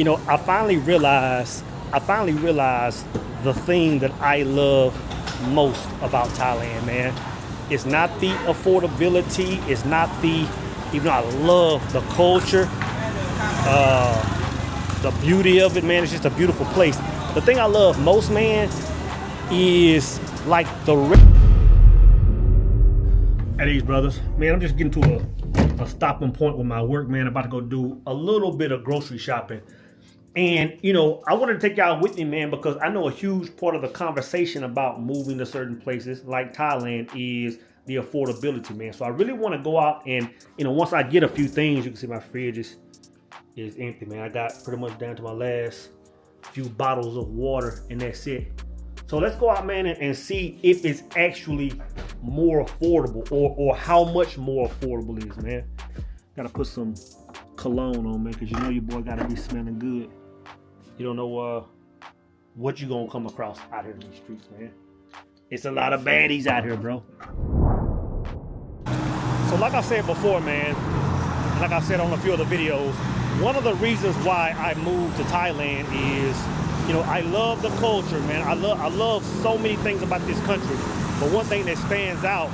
I finally realized the thing that I love most about Thailand, man. It's not the affordability. It's not the, even though I love the culture, the beauty of it, man. It's just a beautiful place. The thing I love most, man, is like Hey, these brothers, man. I'm just getting to a stopping point with my work, man. I'm about to go do a little bit of grocery shopping. And, I wanted to take y'all with me, man, because I know a huge part of the conversation about moving to certain places like Thailand is the affordability, man. So I really want to go out and, once I get a few things, you can see my fridge is empty, man. I got pretty much down to my last few bottles of water, and that's it. So let's go out, man, and see if it's actually more affordable or how much more affordable it is, man. Gotta put some cologne on, man, because your boy gotta be smelling good. You don't know what you gonna come across out here in these streets, man. It's a lot of baddies out here, bro. So like I said before, man, like I said on a few other videos, one of the reasons why I moved to Thailand is, I love the culture, man. I love so many things about this country. But one thing that stands out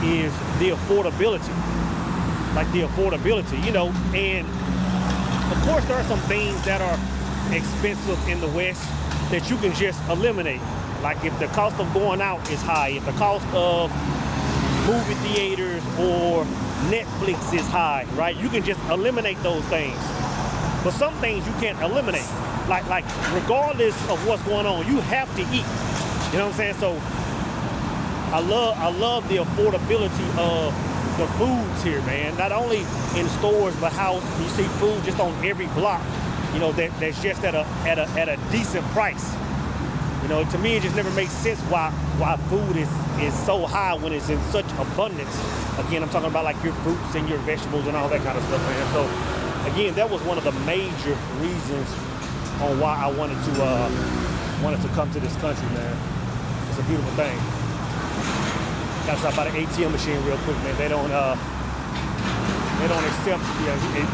is the affordability. Like the affordability, and of course there are some things that are expensive in the West that you can just eliminate. Like if the cost of going out is high, if the cost of movie theaters or Netflix is high, right? You can just eliminate those things. But some things you can't eliminate. Like regardless of what's going on, you have to eat. You know what I'm saying? So I love the affordability of the foods here, man. Not only in stores, but how you see food just on every block. That's just at a decent price. To me, it just never makes sense why food is so high when it's in such abundance. Again, I'm talking about like your fruits and your vegetables and all that kind of stuff, man. So again, that was one of the major reasons on why I wanted to come to this country, man. It's a beautiful thing. Gotta stop by the ATM machine real quick, man. They don't accept.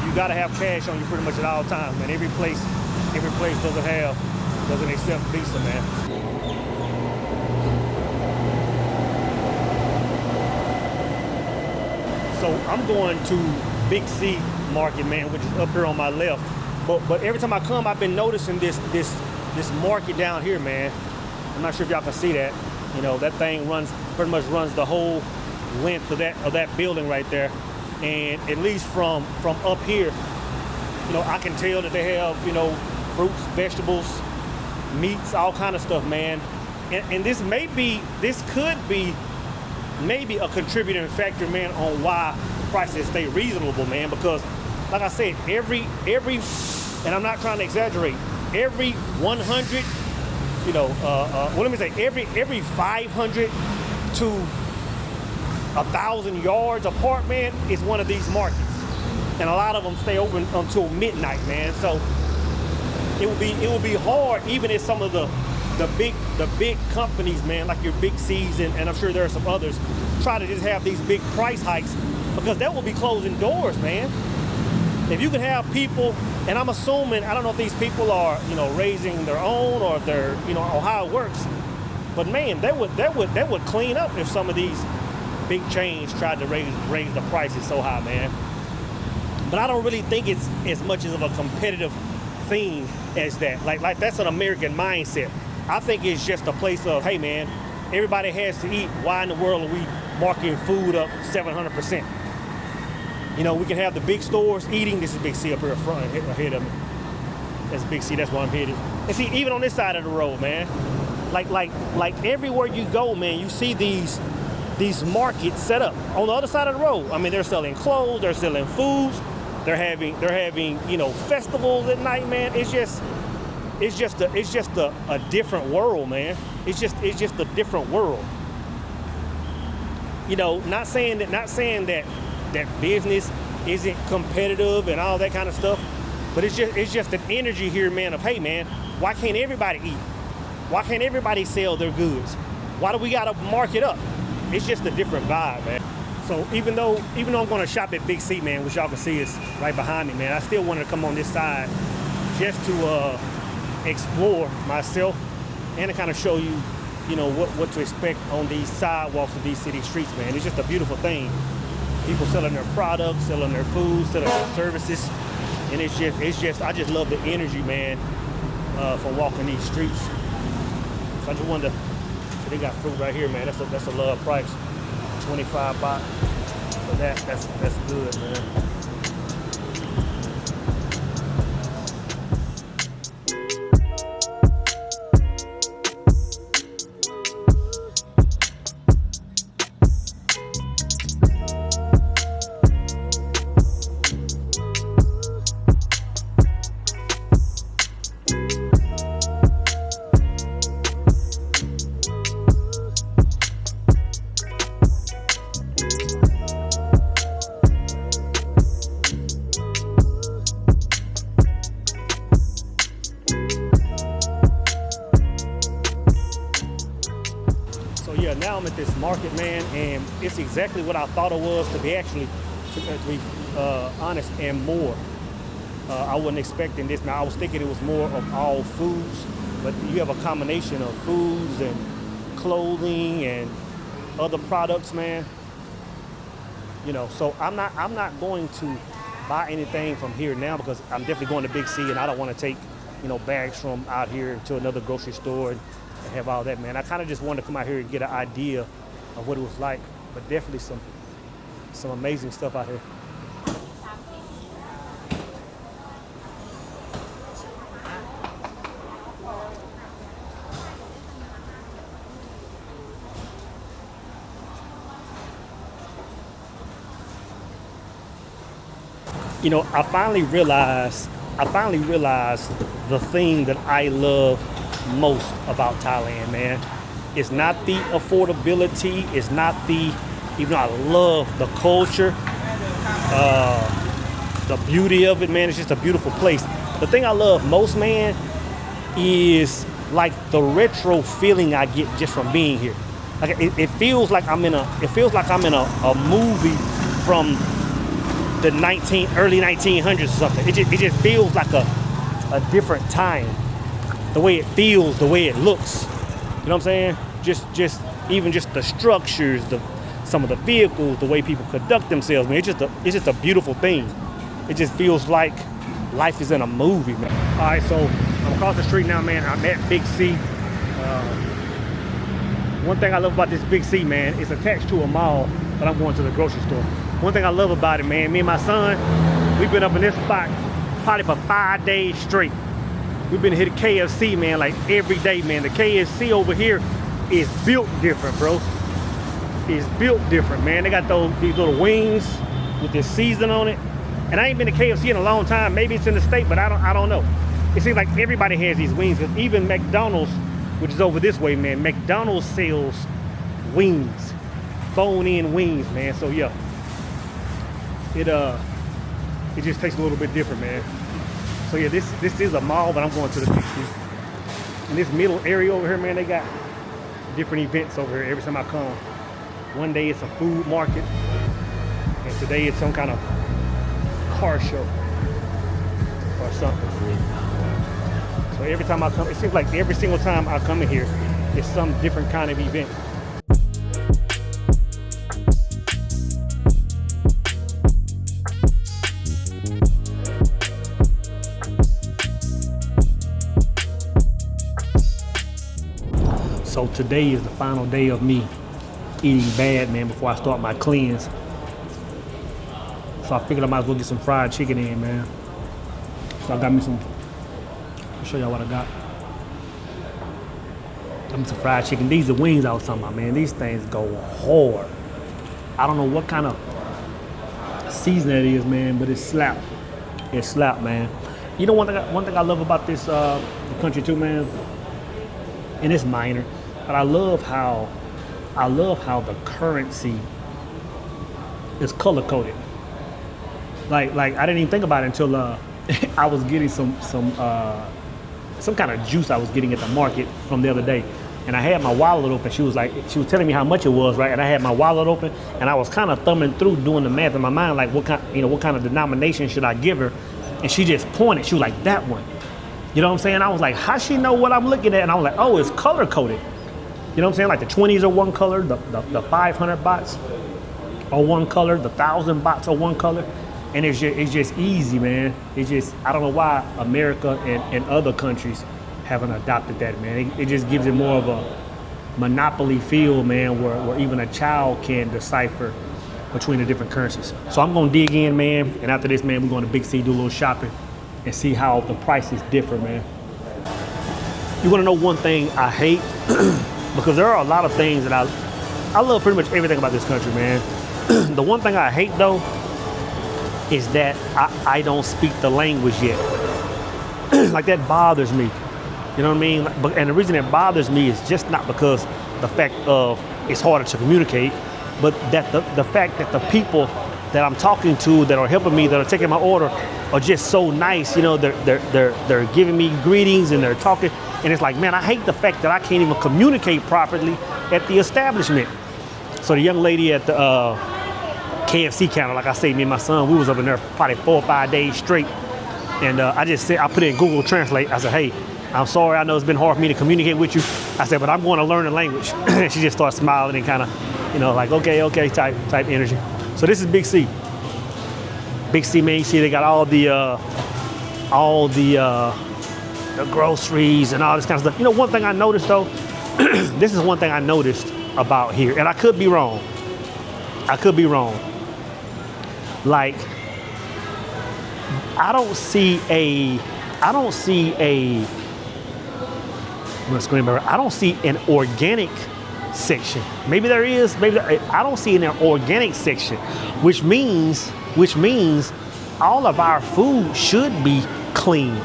You gotta have cash on you pretty much at all times, man. Every place doesn't accept Visa, man. So I'm going to Big C Market, man, which is up here on my left. But every time I come, I've been noticing this market down here, man. I'm not sure if y'all can see that. That thing pretty much runs the whole length of that building right there. And at least from up here, I can tell that they have, fruits, vegetables, meats, all kind of stuff, man. And this could be maybe a contributing factor, man, on why prices stay reasonable, man. Because like I said, every and I'm not trying to exaggerate, every 100, every 500 to 1,000 yards apart, man, is one of these markets. And a lot of them stay open until midnight, man. So it would be hard, even if some of the big companies, man, like your Big C's and I'm sure there are some others, try to just have these big price hikes, because that will be closing doors, man. If you can have people, and I'm assuming, I don't know if these people are, raising their own or they're, or how it works, but man, that would clean up if some of these big chains tried to raise the prices so high, man. But I don't really think it's as much of a competitive thing as that. Like that's an American mindset. I think it's just a place of, hey man, everybody has to eat. Why in the world are we marking food up 700%? We can have the big stores eating. This is Big C up here in front, ahead of me. That's Big C, that's where I'm headed. And see, even on this side of the road, man, like everywhere you go, man, you see these markets set up on the other side of the road. I mean, they're selling clothes, they're selling foods, they're having festivals at night, man. It's just a different world, man. It's just a different world. Not saying that business isn't competitive and all that kind of stuff, but it's just an energy here, man, of, hey man, why can't everybody eat? Why can't everybody sell their goods? Why do we gotta mark it up? It's just a different vibe, man. So even though I'm gonna shop at Big C, man, which y'all can see is right behind me, man, I still wanted to come on this side just to explore myself and to kind of show you, you know, what to expect on these sidewalks of these city streets, man. It's just a beautiful thing. People selling their products, selling their food, selling their services, and it's just I just love the energy, man, from walking these streets. So I just wanted to, so they got fruit right here, man. That's a love price, 25 baht. So that's good, man. Yeah, now I'm at this market, man, and it's exactly what I thought it was to be actually, to be honest, and more. I wasn't expecting this. Now, I was thinking it was more of all foods, but you have a combination of foods and clothing and other products, man. You know, so I'm not going to buy anything from here now because I'm definitely going to Big C, and I don't want to take, you know, bags from out here to another grocery store and have all that, man. I kind of just wanted to come out here and get an idea of what it was like, but definitely some amazing stuff out here. You know, I finally realized the thing that I love most about Thailand, man. It's not the affordability, it's not the, even though I love the culture, the beauty of it, man. It's just a beautiful place. The thing I love most, man, is like the retro feeling I get just from being here. Like it feels like I'm in a movie from the early 1900s or something. It just feels like a different time. The way it feels, the way it looks. You know what I'm saying? Just even just the structures, some of the vehicles, the way people conduct themselves, man. It's just a beautiful thing. It just feels like life is in a movie, man. All right, so I'm across the street now, man. I'm at Big C. One thing I love about this Big C, man, it's attached to a mall, but I'm going to the grocery store. One thing I love about it, man, me and my son, we've been up in this spot probably for 5 days straight. We've been hitting KFC, man, like every day, man. The KFC over here is built different, bro. It's built different, man. They got these little wings with this season on it. And I ain't been to KFC in a long time. Maybe it's in the state, but I don't know. It seems like everybody has these wings. Even McDonald's, which is over this way, man. McDonald's sells wings, bone-in wings, man. So yeah, it just tastes a little bit different, man. So yeah, this is a mall, but I'm going to the Big C. In this middle area over here, man, they got different events over here every time I come. One day it's a food market, and today it's some kind of car show or something. So every time I come, it seems like every single time I come in here, it's some different kind of event. So today is the final day of me eating bad, man, before I start my cleanse. So I figured I might as well get some fried chicken in, man. So I got me some, I'll show y'all what I got. Got me some fried chicken. These are wings I was talking about, man. These things go hard. I don't know what kind of season that is, man, but it's slap. It's slap, man. You know one thing I love about this country too, man, and it's minor, but I love how the currency is color coded. Like I didn't even think about it until I was getting some kind of juice I was getting at the market from the other day, and I had my wallet open. She was telling me how much it was, right? And I had my wallet open, and I was kind of thumbing through, doing the math in my mind, like what kind of denomination should I give her? And she just pointed. She was like, that one. You know what I'm saying? I was like, how she know what I'm looking at? And I was like, oh, it's color coded. You know what I'm saying? Like the 20s are one color, the 500 bahts are one color, the 1,000 bahts are one color. And it's just easy, man. It's just, I don't know why America and other countries haven't adopted that, man. It just gives it more of a monopoly feel, man, where even a child can decipher between the different currencies. So I'm gonna dig in, man. And after this, man, we're going to Big C, do a little shopping and see how the prices differ, man. You wanna know one thing I hate? Because there are a lot of things that I love pretty much everything about this country, man. The one thing I hate though is that I don't speak the language yet. Like that bothers me. You know what I mean? And the reason it bothers me is just not because the fact of it's harder to communicate, but that the fact that the people that I'm talking to that are helping me, that are taking my order, are just so nice. You know, they're giving me greetings and they're talking. And it's like, man, I hate the fact that I can't even communicate properly at the establishment. So the young lady at the KFC counter, like I say, me and my son, we was up in there probably 4 or 5 days straight. And I just said, I put it in Google Translate. I said, hey, I'm sorry, I know it's been hard for me to communicate with you. I said, but I'm going to learn the language. And she just started smiling and kind of, you know, like, okay, type energy. So this is Big C. Big C, man, you see they got all the groceries and all this kind of stuff. You know, one thing I noticed though, this is one thing I noticed about here, and I could be wrong. Like, I don't see an organic section. Maybe there is, I don't see an organic section, which means all of our food should be clean.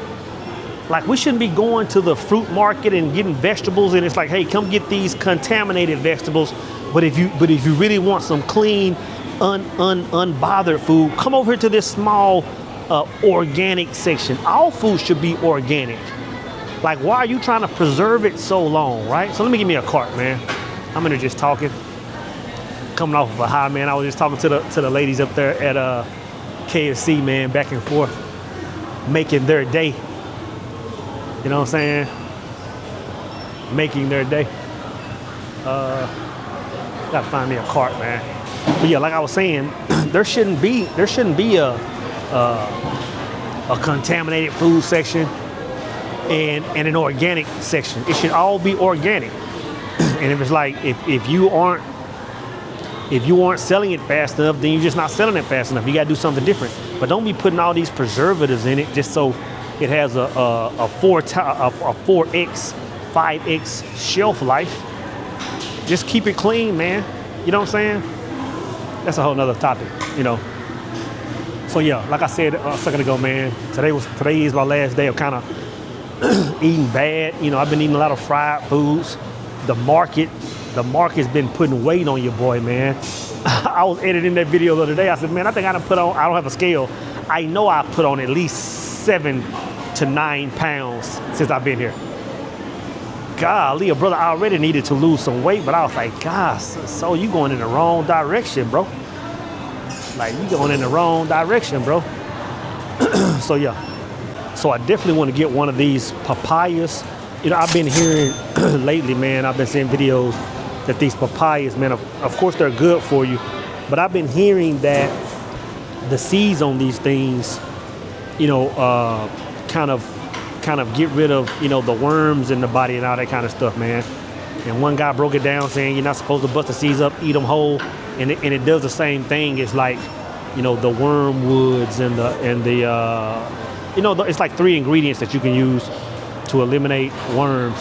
Like, we shouldn't be going to the fruit market and getting vegetables and it's like, hey, come get these contaminated vegetables. But if you really want some clean, unbothered food, come over here to this small organic section. All food should be organic. Like, why are you trying to preserve it so long, right? So let me give me a cart, man. I'm in there just talking, coming off of a high, man. I was just talking to the ladies up there at KFC, man, back and forth, making their day. You know what I'm saying? Making their day. Gotta find me a cart, man. But yeah, like I was saying, there shouldn't be a contaminated food section and an organic section. It should all be organic. And if it's like, if you aren't selling it fast enough, then you're just not selling it fast enough. You gotta do something different. But don't be putting all these preservatives in it just so it has a 4x, 5x shelf life. Just keep it clean, man. You know what I'm saying? That's a whole nother topic, you know. So yeah, like I said a second ago, man, today is my last day of kind of eating bad. You know, I've been eating a lot of fried foods. The market's been putting weight on your boy, man. I was editing that video the other day. I said, man, I think I don't have a scale. I know I put on at least 7 to 9 pounds since I've been here. Golly, a brother, I already needed to lose some weight, but I was like, gosh, so you going in the wrong direction, bro. Like, you going in the wrong direction, bro. So yeah, so I definitely want to get one of these papayas. You know, I've been hearing lately, man, I've been seeing videos that these papayas, man, of course they're good for you, but I've been hearing that the seeds on these things, you know, kind of get rid of, you know, the worms in the body and all that kind of stuff, man. And one guy broke it down saying you're not supposed to bust the seeds up, eat them whole, and it does the same thing. It's like, you know, the wormwoods and the you know, it's like 3 ingredients that you can use to eliminate worms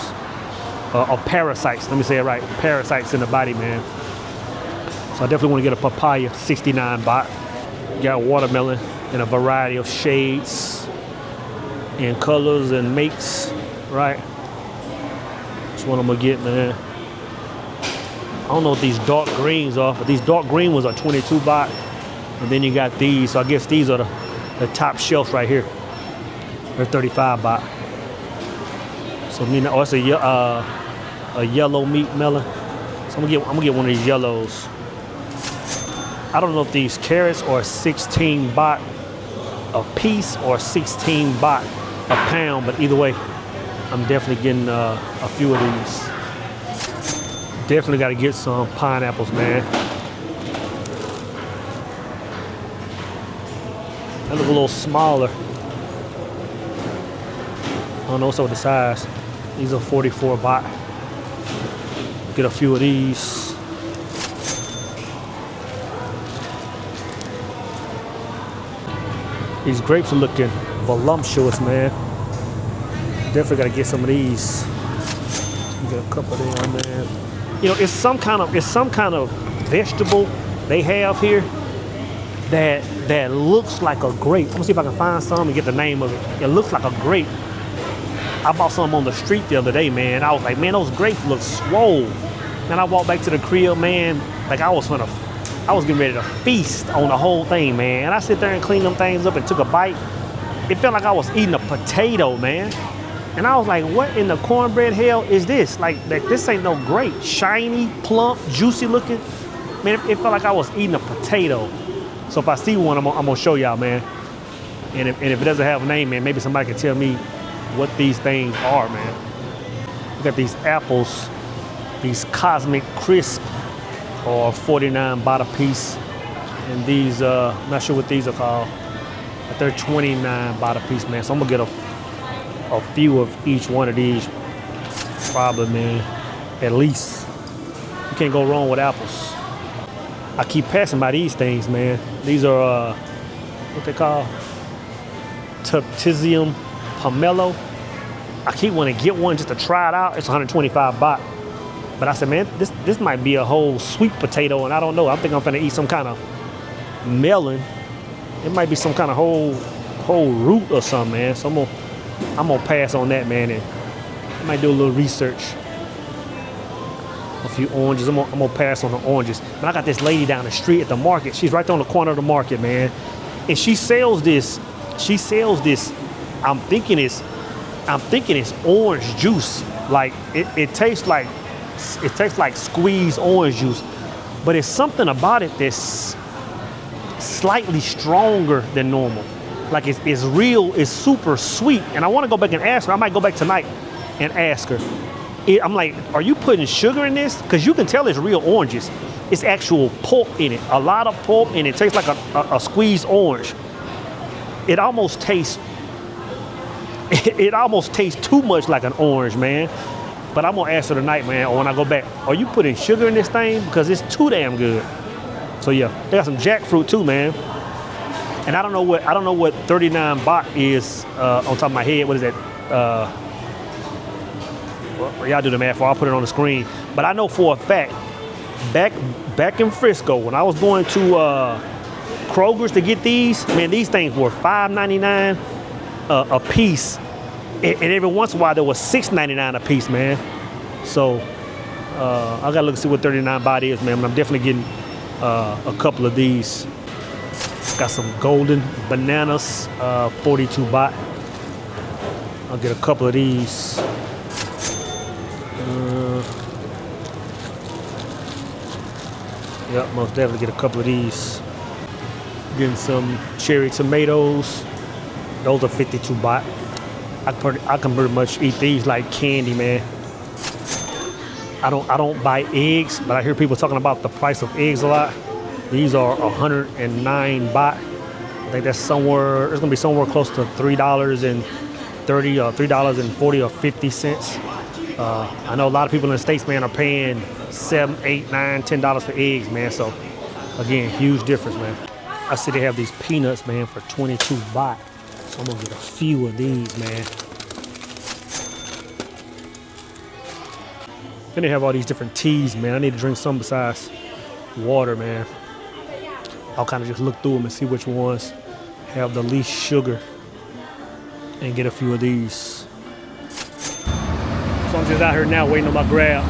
or parasites. Let me say it right, parasites in the body, man. So I definitely want to get a papaya, 69 baht. Got watermelon in a variety of shades and colors and makes, right? That's what I'm gonna get, man. I don't know what these dark greens are, but these dark green ones are 22 baht. And then you got these, so I guess these are the top shelf right here. They're 35 baht. So it's a yellow meat melon. So I'm gonna get one of these yellows. I don't know if these carrots are 16 baht a piece or 16 baht a pound, but either way, I'm definitely getting a few of these. Definitely got to get some pineapples, man. That look a little smaller. I don't know what's up with the size. These are 44 baht. Get a few of these. These grapes are looking voluptuous, man. Definitely gotta get some of these. Get a couple of them, man. You know, it's some kind of vegetable they have here that looks like a grape. Let me see if I can find some and get the name of it. It looks like a grape. I bought some on the street the other day, man. I was like, man, those grapes look swole. And I walked back to the crib, man, like I was getting ready to feast on the whole thing, man. And I sit there and cleaned them things up and took a bite. It felt like I was eating a potato, man. And I was like, what in the cornbread hell is this? Like, this ain't no grape. Shiny, plump, juicy looking. Man, it felt like I was eating a potato. So if I see one, I'm gonna show y'all, man. And if it doesn't have a name, man, maybe somebody can tell me what these things are, man. We got these apples, these Cosmic Crisp, or 49 baht a piece. And these, I'm not sure what these are called, but they're 29 baht a piece, man. So I'm gonna get a few of each one of these, probably, man, at least. You can't go wrong with apples. I keep passing by these things, man. These are, what they call? Tuptisium pomelo. I keep wanting to get one just to try it out. It's 125 baht. But I said, man, this might be a whole sweet potato, and I don't know. I think I'm gonna eat some kind of melon. It might be some kind of whole root or something, man. So I'm gonna pass on that, man, and I might do a little research. A few oranges. I'm gonna pass on the oranges. But I got this lady down the street at the market. She's right there on the corner of the market, man, and she sells this. I'm thinking it's orange juice. Like it tastes like squeezed orange juice, but it's something about it that's slightly stronger than normal. Like it's super sweet. And I want to go back and ask her. I might go back tonight and ask her. I'm like, are you putting sugar in this? Because you can tell it's real oranges. It's actual pulp in it. A lot of pulp, and it tastes like a squeezed orange. It almost tastes too much like an orange, man. But I'm gonna ask her tonight, man, or when I go back, are you putting sugar in this thing? Because it's too damn good. So yeah, they got some jackfruit too, man. And I don't know what 39 baht is on top of my head. What is that? Well, y'all do the math, or I'll put it on the screen. But I know for a fact, back in Frisco, when I was going to Kroger's to get these, man, these things were $5.99 a piece. And every once in a while, there was $6.99 a piece, man. So I gotta look and see what 39 baht is, man. But I'm definitely getting a couple of these. Got some golden bananas, 42 baht. I'll get a couple of these. Yep, most definitely get a couple of these. Getting some cherry tomatoes. Those are 52 baht. I can pretty much eat these like candy, man. I don't buy eggs, but I hear people talking about the price of eggs a lot. These are 109 baht. I think that's somewhere. It's gonna be somewhere close to $3.30 or $3.40 or 50 cents. I know a lot of people in the States, man, are paying $7, $8, $9, $10 for eggs, man. So again, huge difference, man. I see they have these peanuts, man, for 22 baht. So I'm gonna get a few of these, man. Then they have all these different teas, man. I need to drink some besides water, man. I'll kind of just look through them and see which ones have the least sugar and get a few of these. So I'm just out here now waiting on my Grab.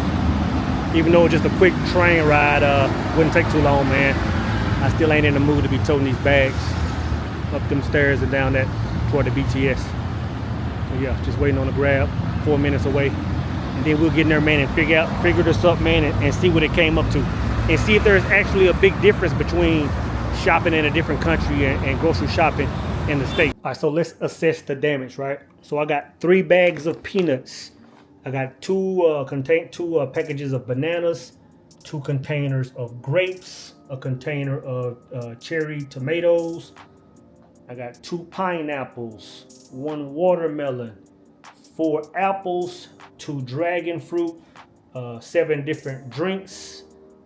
Even though it's just a quick train ride, wouldn't take too long, man. I still ain't in the mood to be toting these bags up them stairs and down that toward the BTS. So yeah, just waiting on the Grab, 4 minutes away. And then we'll get in there, man, and figure this up, man, and see what it came up to. And see if there's actually a big difference between shopping in a different country and grocery shopping in the States. All right, so let's assess the damage, right? So I got 3 bags of peanuts. I got two packages of bananas, 2 containers of grapes, a container of cherry tomatoes. I got 2 pineapples, 1 watermelon, 4 apples, 2 dragon fruit, 7 different drinks.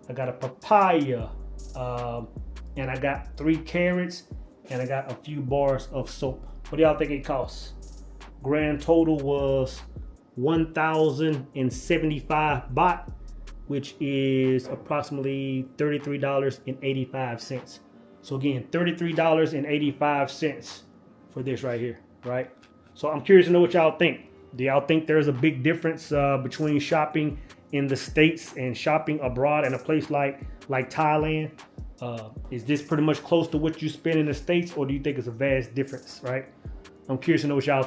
I got a papaya, and I got 3 carrots, and I got a few bars of soap. What do y'all think it costs? Grand total was 1,075 baht, which is approximately $33.85. So again, $33.85 for this right here, right? So I'm curious to know what y'all think. Do y'all think there's a big difference between shopping in the States and shopping abroad in a place like Thailand? Is this pretty much close to what you spend in the States, or do you think it's a vast difference, right? I'm curious to know what y'all think.